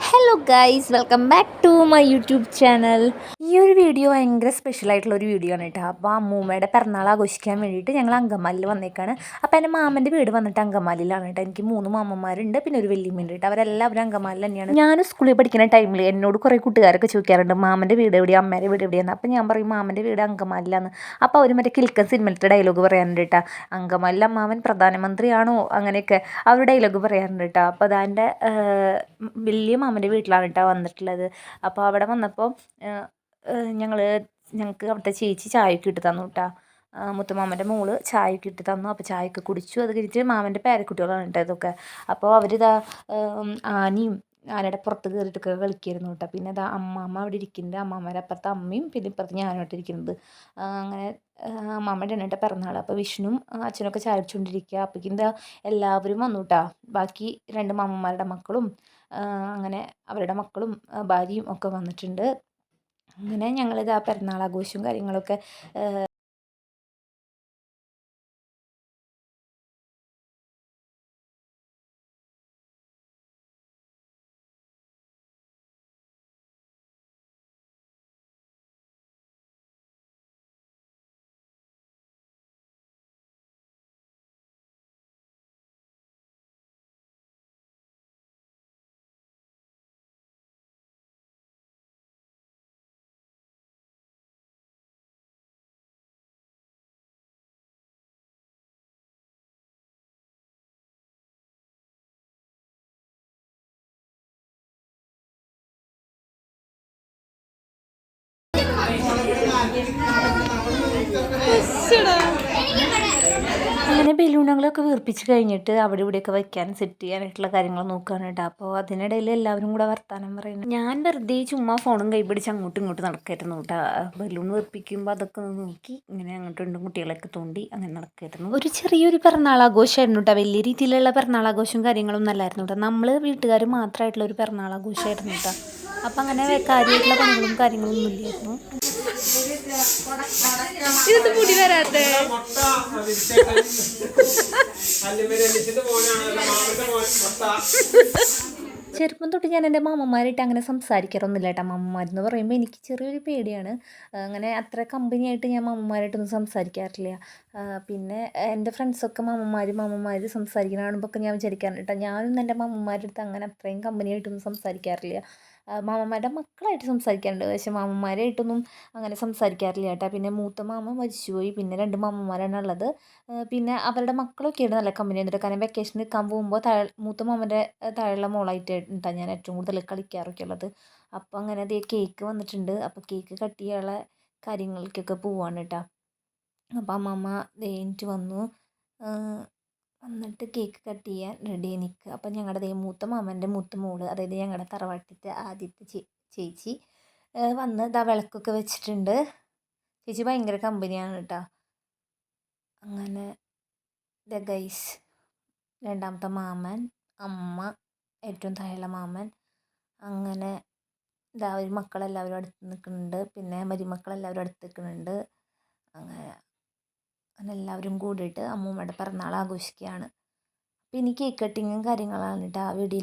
Hello guys, welcome back to my YouTube channel. ഈ ഒരു video ഭയങ്കര സ്പെഷ്യലായിട്ടുള്ളൊരു വീഡിയോ ആണ് കേട്ടോ. അപ്പോൾ അമ്മൂമ്മയുടെ പിറന്നാൾ ആഘോഷിക്കാൻ വേണ്ടിയിട്ട് ഞങ്ങൾ അങ്കമാലിയിൽ വന്നേക്കാണ്. അപ്പോൾ എൻ്റെ മാമൻ്റെ വീട് വന്നിട്ട് അങ്കമാലിയിലാണ് കേട്ടോ. എനിക്ക് 3 മാമന്മാരുണ്ട്, പിന്നെ ഒരു വല്യമ്മയുണ്ട് കേട്ടോ. അവരെല്ലാവരും അങ്കമാലിൽ തന്നെയാണ്. ഞാൻ സ്കൂളിൽ പഠിക്കുന്ന ടൈമിൽ എന്നോട് കുറേ കൂട്ടുകാരൊക്കെ ചോദിക്കാറുണ്ട് മാമൻ്റെ വീട് എവിടെയാണ്, അമ്മയുടെ വീട് എവിടെയാണ്. അപ്പോൾ ഞാൻ പറയും മാമൻ്റെ വീട് അങ്കമാലിലാണ്. അപ്പോൾ അവർ മറ്റേ കിൽക്കൻ സിനിമയിലത്തെ ഡയലോഗ് പറയാറുണ്ട് കേട്ടോ, അങ്കമാലിൽ അമ്മാവൻ പ്രധാനമന്ത്രിയാണോ, അങ്ങനെയൊക്കെ അവർ ഡയലോഗ് പറയാറുണ്ട് കേട്ടോ. അപ്പോൾ അതെൻ്റെ വലിയ മാമൻ്റെ വീട്ടിലാണ് കേട്ടോ വന്നിട്ടുള്ളത്. അപ്പോൾ അവിടെ വന്നപ്പോൾ ഞങ്ങൾക്ക് അവിടുത്തെ ചേച്ചി ചായയൊക്കെ ഇട്ട് തന്നു കേട്ടോ. മുത്തുമാമൻ്റെ മോള് ചായയൊക്കെ ഇട്ട് തന്നു. അപ്പോൾ ചായയൊക്കെ കുടിച്ചു. അത് കഴിഞ്ഞിട്ട് മാമൻ്റെ പേരക്കുട്ടികളാണ് കേട്ടോ ഇതൊക്കെ. അപ്പോൾ അവരിതാ ആനയുടെ പുറത്ത് കയറിയിട്ടൊക്കെ കളിക്കായിരുന്നു കേട്ടോ. പിന്നെ ഇതാ അമ്മാമ്മ അവിടെ ഇരിക്കുന്നുണ്ട്. അമ്മാമ്മയുടെ അപ്പുറത്ത് അമ്മയും പിന്നെ ഇപ്പുറത്ത് ഞാനുമായിട്ട് ഇരിക്കുന്നത്. അങ്ങനെ അമ്മാമ്മയുടെ എണ്ണിട്ട് പിറന്നാൾ. അപ്പോൾ വിഷ്ണുവും അച്ഛനൊക്കെ ചായ കുടിച്ചുകൊണ്ടിരിക്കുക. അപ്പോഴേക്കും എന്താ എല്ലാവരും വന്നു കേട്ടോ. ബാക്കി 2 മാമന്മാരുടെ മക്കളും അങ്ങനെ അവരുടെ മക്കളും ഭാര്യയും ഒക്കെ വന്നിട്ടുണ്ട്. അങ്ങനെ ഞങ്ങളിത് ആ പിറന്നാൾ ആഘോഷവും കാര്യങ്ങളൊക്കെ അങ്ങനെ ബലൂണുകളൊക്കെ വീർപ്പിച്ച് കഴിഞ്ഞിട്ട് അവിടെ ഇവിടെയൊക്കെ വയ്ക്കാൻ സെറ്റ് ചെയ്യാനായിട്ടുള്ള കാര്യങ്ങൾ നോക്കുകയാണ് കേട്ടോ. അപ്പോൾ അതിനിടയിൽ എല്ലാവരും കൂടെ വർത്താനം പറയുന്നത്. ഞാൻ വെറുതെ ചുമ്മാ ഫോണും കൈപിടിച്ച് അങ്ങോട്ടും ഇങ്ങോട്ടും നടക്കായിരുന്നു കേട്ടോ. ബലൂൺ വീർപ്പിക്കുമ്പോൾ അതൊക്കെ നോക്കി ഇങ്ങനെ അങ്ങോട്ടും ഇങ്ങോട്ടും കുട്ടികളൊക്കെ തോണ്ടി അങ്ങനെ നടക്കായിരുന്നു. ഒരു ചെറിയൊരു പിറന്നാളാഘോഷമായിരുന്നു കേട്ടോ. വലിയ രീതിയിലുള്ള പിറന്നാളാഘോഷവും കാര്യങ്ങളൊന്നും അല്ലായിരുന്നു കേട്ടോ. നമ്മൾ വീട്ടുകാർ മാത്രമായിട്ടുള്ള ഒരു പിറന്നാളാഘോഷമായിരുന്നു കേട്ടോ. അപ്പം അങ്ങനെ കാര്യമായിട്ടുള്ള പണികളും കാര്യങ്ങളൊന്നും ഇല്ലായിരുന്നു. ഇതൊന്നും മുടി വരാത്ത ചെറുപ്പം തൊട്ട് ഞാൻ എൻ്റെ മാമന്മാരായിട്ട് അങ്ങനെ സംസാരിക്കാറൊന്നുമില്ല കേട്ടോ. മാമന്മാരെന്ന് പറയുമ്പോൾ എനിക്ക് ചെറിയൊരു പേടിയാണ്. അങ്ങനെ അത്ര കമ്പനിയായിട്ട് ഞാൻ മാമന്മാരായിട്ടൊന്നും സംസാരിക്കാറില്ല. പിന്നെ എൻ്റെ ഫ്രണ്ട്സൊക്കെ മാമന്മാർ സംസാരിക്കുന്ന കാണുമ്പോൾ ഞാൻ വിചാരിക്കാറുണ്ട് കേട്ടോ, ഞാനും എൻ്റെ മാമന്മാരുടെ അടുത്ത് അങ്ങനെ അത്രയും കമ്പനിയായിട്ടൊന്നും സംസാരിക്കാറില്ല. മാമന്മാരുടെ മക്കളായിട്ട് സംസാരിക്കാറുണ്ട്, പക്ഷേ മാമന്മാരായിട്ടൊന്നും അങ്ങനെ സംസാരിക്കാറില്ല കേട്ടോ. പിന്നെ മൂത്ത മാമ മരിച്ചുപോയി, പിന്നെ 2 മാമന്മാരാണ് ഉള്ളത്. പിന്നെ അവരുടെ മക്കളൊക്കെയാണ് നല്ല കമ്പനി വന്നിട്ട്. കാരണം വെക്കേഷൻ നിൽക്കാൻ പോകുമ്പോൾ മൂത്ത മാമൻ്റെ താഴെയുള്ള മോളായിട്ടാണ് ഞാൻ ഏറ്റവും കൂടുതൽ കളിക്കാറൊക്കെ ഉള്ളത്. അപ്പോൾ അങ്ങനെ അതേ കേക്ക് വന്നിട്ടുണ്ട്. അപ്പോൾ കേക്ക് കട്ട് ചെയ്യാനുള്ള കാര്യങ്ങൾക്കൊക്കെ പോവാണ് കേട്ടോ. അപ്പോൾ അമ്മമ്മ കഴിഞ്ഞിട്ട് വന്നു. എന്നിട്ട് കേക്ക് കട്ട് ചെയ്യാൻ റെഡി ആയി നിൽക്കുക. അപ്പം ഞങ്ങളുടെ മൂത്ത മാമൻ്റെ മൂത്ത മോള്, അതായത് ഞങ്ങളുടെ തറവാട്ടിലത്തെ ആദ്യത്തെ ചേച്ചി വന്ന് ഇതാ വിളക്കൊക്കെ വെച്ചിട്ടുണ്ട്. ചേച്ചി ഭയങ്കര കമ്പനിയാണ് കേട്ടോ. അങ്ങനെ ദ ഗൈസ്, 2ാമത്തെ മാമൻ, അമ്മ, ഏറ്റവും താഴെയുള്ള മാമൻ, അങ്ങനെ ഇതാ ഒരു മക്കളെല്ലാവരും അടുത്ത് നിൽക്കുന്നുണ്ട്. പിന്നെ മരുമക്കളെല്ലാവരും അടുത്ത് നിൽക്കുന്നുണ്ട്. അങ്ങനെ എല്ലാവരും കൂടിയിട്ട് അമ്മൂമ്മയുടെ പിറന്നാൾ ആഘോഷിക്കുകയാണ്. അപ്പം ഇനി കേക്ക് കട്ടിങ്ങും കാര്യങ്ങളാണ് കേട്ടോ ആ വീഡിയോ.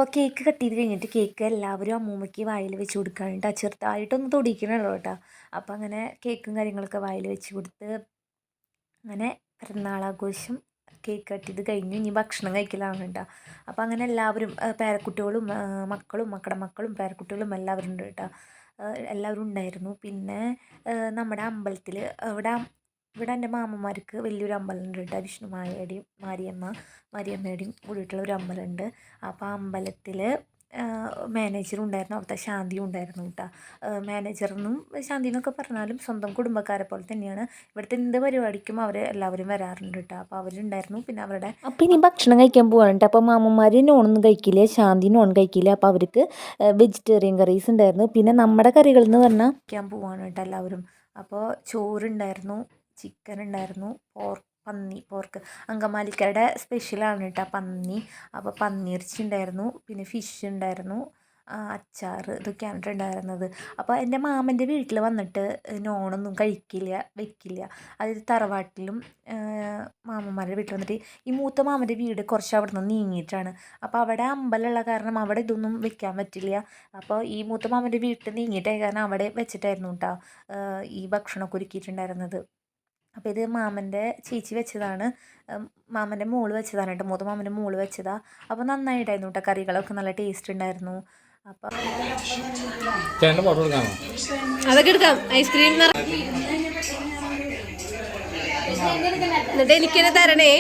അപ്പോൾ കേക്ക് കട്ട് ചെയ്ത് കഴിഞ്ഞിട്ട് കേക്ക് എല്ലാവരും അമ്മൂമ്മയ്ക്ക് വായിൽ വെച്ച് കൊടുക്കുകയാണ് കേട്ടോ. ചെറുതായിട്ടൊന്ന് തൊടിക്കണുള്ളൂ കേട്ടോ. അപ്പോൾ അങ്ങനെ കേക്കും കാര്യങ്ങളൊക്കെ വായിൽ വെച്ച് കൊടുത്ത് അങ്ങനെ പിറന്നാളാഘോഷം കേക്ക് കട്ട് ചെയ്ത് കഴിഞ്ഞു. ഇനി ഭക്ഷണം കഴിക്കലാണ് കേട്ടോ. അപ്പോൾ അങ്ങനെ എല്ലാവരും പേരക്കുട്ടികളും മക്കളും മക്കളുടെ മക്കളും പേരക്കുട്ടികളും എല്ലാവരും ഉണ്ട് കേട്ടോ. എല്ലാവരും ഉണ്ടായിരുന്നു. പിന്നെ നമ്മുടെ അമ്പലത്തിൽ ഇവിടെ എൻ്റെ മാമന്മാർക്ക് വലിയൊരു അമ്പലമുണ്ട് കേട്ടോ. വിഷ്ണുമായയുടെയും മാരിയമ്മയുടെയും കൂടിയിട്ടുള്ള ഒരു അമ്പലമുണ്ട്. അപ്പോൾ ആ അമ്പലത്തിൽ മാനേജറും ഉണ്ടായിരുന്നു, അവിടുത്തെ ശാന്തിയും ഉണ്ടായിരുന്നു കേട്ടോ. മാനേജറിനും ശാന്തി എന്നൊക്കെ പറഞ്ഞാലും സ്വന്തം കുടുംബക്കാരെ പോലെ തന്നെയാണ്. ഇവിടുത്തെ എന്ത് പരിപാടിക്കും അവർ എല്ലാവരും വരാറുണ്ട് കേട്ടോ. അപ്പോൾ അവരുണ്ടായിരുന്നു. പിന്നെ അവരുടെ അപ്പോൾ ഇനി ഭക്ഷണം കഴിക്കാൻ പോവാണ് കേട്ടോ. അപ്പോൾ മാമന്മാർ നോണൊന്നും കഴിക്കില്ല, ശാന്തി നോൺ കഴിക്കില്ല. അപ്പോൾ അവർക്ക് വെജിറ്റേറിയൻ കറീസ് ഉണ്ടായിരുന്നു. പിന്നെ നമ്മുടെ കറികൾ എന്ന് പറഞ്ഞാൽ കഴിക്കാൻ പോവാണ് കേട്ടോ എല്ലാവരും. അപ്പോൾ ചോറുണ്ടായിരുന്നു, ചിക്കൻ ഉണ്ടായിരുന്നു, പോർക്ക് അങ്കമാലിക്കാരുടെ സ്പെഷ്യലാണ് കേട്ടോ പന്നി. അപ്പോൾ പന്നിയിറച്ചി ഉണ്ടായിരുന്നു, പിന്നെ ഫിഷ് ഉണ്ടായിരുന്നു, അച്ചാർ, ഇതൊക്കെയാണ് കേട്ടോ ഉണ്ടായിരുന്നത്. അപ്പോൾ എൻ്റെ മാമൻ്റെ വീട്ടിൽ വന്നിട്ട് നോണൊന്നും വെക്കില്ല. അതായത് തറവാട്ടിലും മാമന്മാരുടെ വീട്ടിൽ വന്നിട്ട് ഈ മൂത്ത മാമൻ്റെ വീട് കുറച്ച് അവിടെ നിന്ന് നീങ്ങിയിട്ടാണ്. അപ്പോൾ അവിടെ അമ്പലമുള്ള കാരണം അവിടെ ഇതൊന്നും വെക്കാൻ പറ്റില്ല. അപ്പോൾ ഈ മൂത്ത മാമൻ്റെ വീട്ടിൽ നീങ്ങിയിട്ടായ കാരണം അവിടെ വെച്ചിട്ടായിരുന്നു കേട്ടോ ഈ ഭക്ഷണമൊക്കെ ഒരുക്കിയിട്ടുണ്ടായിരുന്നത്. അപ്പോൾ ഇത് മാമൻ്റെ ചേച്ചി വെച്ചതാണ്, മാമൻ്റെ മോള് വെച്ചതാണ് കേട്ടോ. മൂത്ത മാമൻ്റെ മോള് വെച്ചതാണ്. അപ്പോൾ നന്നായിട്ടായിരുന്നു കേട്ടോ. കറികളൊക്കെ നല്ല ടേസ്റ്റ് ഉണ്ടായിരുന്നു. അപ്പോൾ അതൊക്കെ എടുക്കാം. ഐസ്ക്രീം എന്നിട്ട് എനിക്കെന്നെ തരണേ.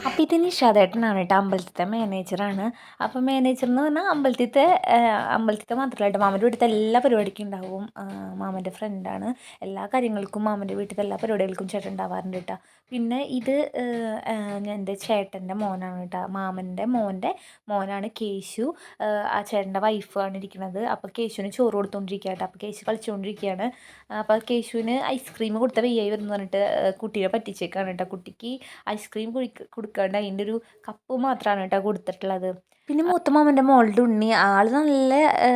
അപ്പോൾ ഇത് നിഷാദേട്ടനാണ് കേട്ടോ, അമ്പലത്തിലത്തെ മാനേജറാണ്. അപ്പോൾ മാനേജർ എന്ന് പറഞ്ഞാൽ അമ്പലത്തിലത്തെ മാത്രമല്ല കേട്ടോ, മാമൻ്റെ വീട്ടിലത്തെ എല്ലാ പരിപാടിക്കും ഉണ്ടാവും. മാമൻ്റെ ഫ്രണ്ടാണ്. എല്ലാ കാര്യങ്ങൾക്കും മാമൻ്റെ വീട്ടിലത്തെ എല്ലാ പരിപാടികൾക്കും ചേട്ടൻ ഉണ്ടാവാറുണ്ട് കേട്ടോ. പിന്നെ ഇത് എൻ്റെ ചേട്ടൻ്റെ മോനാണ് കേട്ടോ. മാമൻ്റെ മോനാണ് കേശു. ആ ചേട്ടൻ്റെ വൈഫാണ് ഇരിക്കുന്നത്. അപ്പോൾ കേശുവിന് ചോറ് കൊടുത്തുകൊണ്ടിരിക്കുക കേട്ടോ. അപ്പോൾ കേശു കളിച്ചുകൊണ്ടിരിക്കുകയാണ്. അപ്പോൾ കേശുവിന് ഐസ്ക്രീം കൊടുത്ത വയ്യായി വരുന്നു പറഞ്ഞിട്ട് കുട്ടീനെ പറ്റിച്ചേക്കാണ് കേട്ടോ. കുട്ടിക്ക് ഐസ്ക്രീം കൊടുക്കാണ്ട് അതിൻ്റെ ഒരു കപ്പ് മാത്രമാണ് കേട്ടോ കൊടുത്തിട്ടുള്ളത്. പിന്നെ മൂത്ത മാമൻ്റെ മോളുടെ ഉണ്ണി ആൾ നല്ല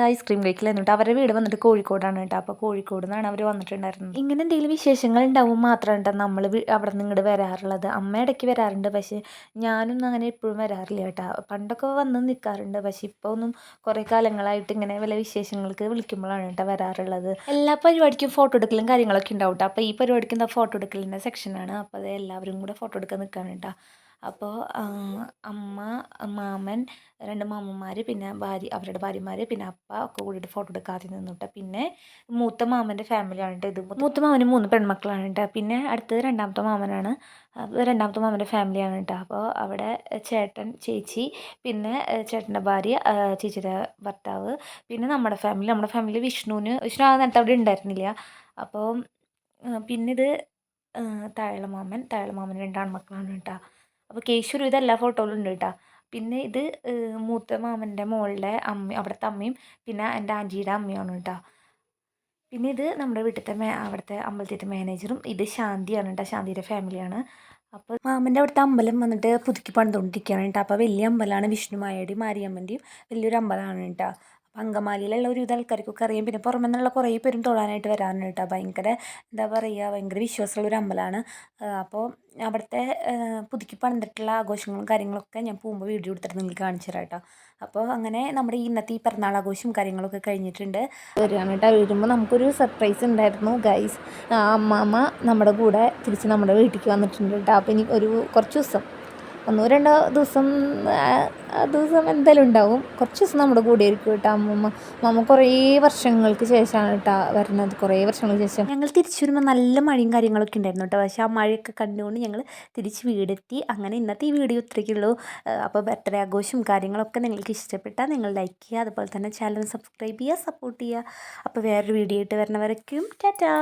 ഐസ്ക്രീം കഴിക്കലായിരുന്നു കേട്ടോ. അവരുടെ വീട് വന്നിട്ട് കോഴിക്കോടാണ് കേട്ടോ. അപ്പോൾ കോഴിക്കോട് നിന്നാണ് അവർ വന്നിട്ടുണ്ടായിരുന്നത്. ഇങ്ങനെ എന്തെങ്കിലും വിശേഷങ്ങൾ ഉണ്ടാവും മാത്രമാണ് കേട്ടോ നമ്മൾ അവിടെ നിന്ന് ഇങ്ങോട്ട് വരാറുള്ളത്. അമ്മ ഇടയ്ക്ക് വരാറുണ്ട്, പക്ഷേ ഞാനൊന്നും അങ്ങനെ എപ്പോഴും വരാറില്ല കേട്ടോ. പണ്ടൊക്കെ വന്ന് നിൽക്കാറുണ്ട്, പക്ഷേ ഇപ്പോൾ ഒന്നും കുറേ കാലങ്ങളായിട്ട് ഇങ്ങനെ വല്ല വിശേഷങ്ങൾക്ക് വിളിക്കുമ്പോഴാണ് കേട്ടോ വരാറുള്ളത്. എല്ലാ പരിപാടിക്കും ഫോട്ടോ എടുക്കലും കാര്യങ്ങളൊക്കെ ഉണ്ടാവും കേട്ടോ. അപ്പോൾ ഈ പരിപാടിക്ക് എന്താ ഫോട്ടോ എടുക്കലിൻ്റെ സെക്ഷനാണ്. അപ്പോൾ അത് എല്ലാവരും കൂടെ ഫോട്ടോ എടുക്കാൻ നിൽക്കുകയാണ് കേട്ടോ. അപ്പോൾ അമ്മ, മാമൻ, 2 മാമന്മാർ, പിന്നെ അവരുടെ ഭാര്യമാർ, പിന്നെ അപ്പ ഒക്കെ കൂടിയിട്ട് ഫോട്ടോ എടുക്കാതെ നിന്നിട്ട്. പിന്നെ മൂത്ത മാമൻ്റെ ഫാമിലിയാണ് കേട്ടോ ഇത്. മൂത്ത മാമന് 3 പെൺമക്കളാണ് കേട്ടോ. പിന്നെ അടുത്തത് രണ്ടാമത്തെ മാമനാണ്. രണ്ടാമത്തെ മാമൻ്റെ ഫാമിലിയാണ് കേട്ടോ. അപ്പോൾ അവിടെ ചേട്ടൻ, ചേച്ചി, പിന്നെ ചേട്ടൻ്റെ ഭാര്യ, ചേച്ചിയുടെ ഭർത്താവ്, പിന്നെ നമ്മുടെ ഫാമിലി വിഷ്ണു ആ നേരത്തെ അവിടെ ഉണ്ടായിരുന്നില്ല. അപ്പോൾ പിന്നെ ഇത് താഴെമാമൻ 2 ആൺമക്കളാണ് കേട്ടോ. അപ്പോൾ കേശു ഇതെല്ലാ ഫോട്ടോയിലും ഉണ്ട് കേട്ടോ. പിന്നെ ഇത് മൂത്ത മാമൻ്റെ മോളുടെ അവിടുത്തെ അമ്മയും പിന്നെ എൻ്റെ ആൻറ്റിയുടെ അമ്മയാണ് കേട്ടോ. പിന്നെ ഇത് നമ്മുടെ വീട്ടിലത്തെ അവിടുത്തെ അമ്പലത്തിലത്തെ മാനേജറും. ഇത് ശാന്തിയാണ് കേട്ടോ, ശാന്തിയുടെ ഫാമിലിയാണ്. അപ്പോൾ മാമൻ്റെ അവിടുത്തെ അമ്പലം വന്നിട്ട് പുതുക്കി പണിതുകൊണ്ടിരിക്കുകയാണ് കേട്ടോ. അപ്പോൾ വലിയ അമ്പലമാണ്, വിഷ്ണുമായയുടെയും മാരിയമ്മൻ്റെയും വലിയൊരു അമ്പലമാണ് കേട്ടോ. അപ്പോൾ അങ്കമാലിയിലുള്ള ഒരുവിധ ആൾക്കാർക്കൊക്കെ അറിയാം. പിന്നെ പുറമെ നിന്നുള്ള കുറേ പേരും തൊഴാനായിട്ട് വരാറുണ്ട് കേട്ടോ. ഭയങ്കര ഭയങ്കര വിശ്വാസമുള്ളൊരു അമ്പലമാണ്. അപ്പോൾ അവിടുത്തെ പുതുക്കി പണിതിട്ടുള്ള ആഘോഷങ്ങളും കാര്യങ്ങളൊക്കെ ഞാൻ പോകുമ്പോൾ വീഡിയോ എടുത്തിട്ട് നിങ്ങൾക്ക് കാണിച്ചു തരാം കേട്ടോ. അപ്പോൾ അങ്ങനെ നമ്മുടെ ഇന്നത്തെ ഈ പിറന്നാളാഘോഷവും കാര്യങ്ങളൊക്കെ കഴിഞ്ഞിട്ടുണ്ട്. വരികയാണ് കേട്ടോ. വരുമ്പോൾ നമുക്കൊരു സർപ്രൈസ് ഉണ്ടായിരുന്നു ഗൈസ്. അമ്മാമ്മ നമ്മുടെ കൂടെ തിരിച്ച് നമ്മുടെ വീട്ടിലേക്ക് വന്നിട്ടുണ്ട് കേട്ടോ. അപ്പോൾ ഇനി കുറച്ച് ദിവസം 1-2 ദിവസം എന്തായാലും ഉണ്ടാവും. കുറച്ച് ദിവസം നമ്മുടെ കൂടെ ആയിരിക്കും കേട്ടോ അമ്മ കുറേ വർഷങ്ങൾക്ക് ശേഷമാണ് കേട്ടോ വരുന്നത്. കുറേ വർഷങ്ങൾക്ക് ശേഷം ഞങ്ങൾ തിരിച്ചു വരുമ്പോൾ നല്ല മഴയും കാര്യങ്ങളൊക്കെ ഉണ്ടായിരുന്നു കേട്ടോ. പക്ഷേ ആ മഴയൊക്കെ കണ്ടുകൊണ്ട് ഞങ്ങൾ തിരിച്ച് വീടെത്തി. അങ്ങനെ ഇന്നത്തെ ഈ വീഡിയോ ഇത്രയ്ക്കുള്ളൂ. അപ്പോൾ ബർത്ത്ഡേ ആഘോഷവും കാര്യങ്ങളൊക്കെ നിങ്ങൾക്ക് ഇഷ്ടപ്പെട്ടാൽ നിങ്ങൾ ലൈക്ക് ചെയ്യുക, അതുപോലെ തന്നെ ചാനൽ സബ്സ്ക്രൈബ് ചെയ്യുക, സപ്പോർട്ട് ചെയ്യുക. അപ്പോൾ വേറൊരു വീഡിയോ ആയിട്ട് വരുന്നവരേക്കും ടാറ്റാ.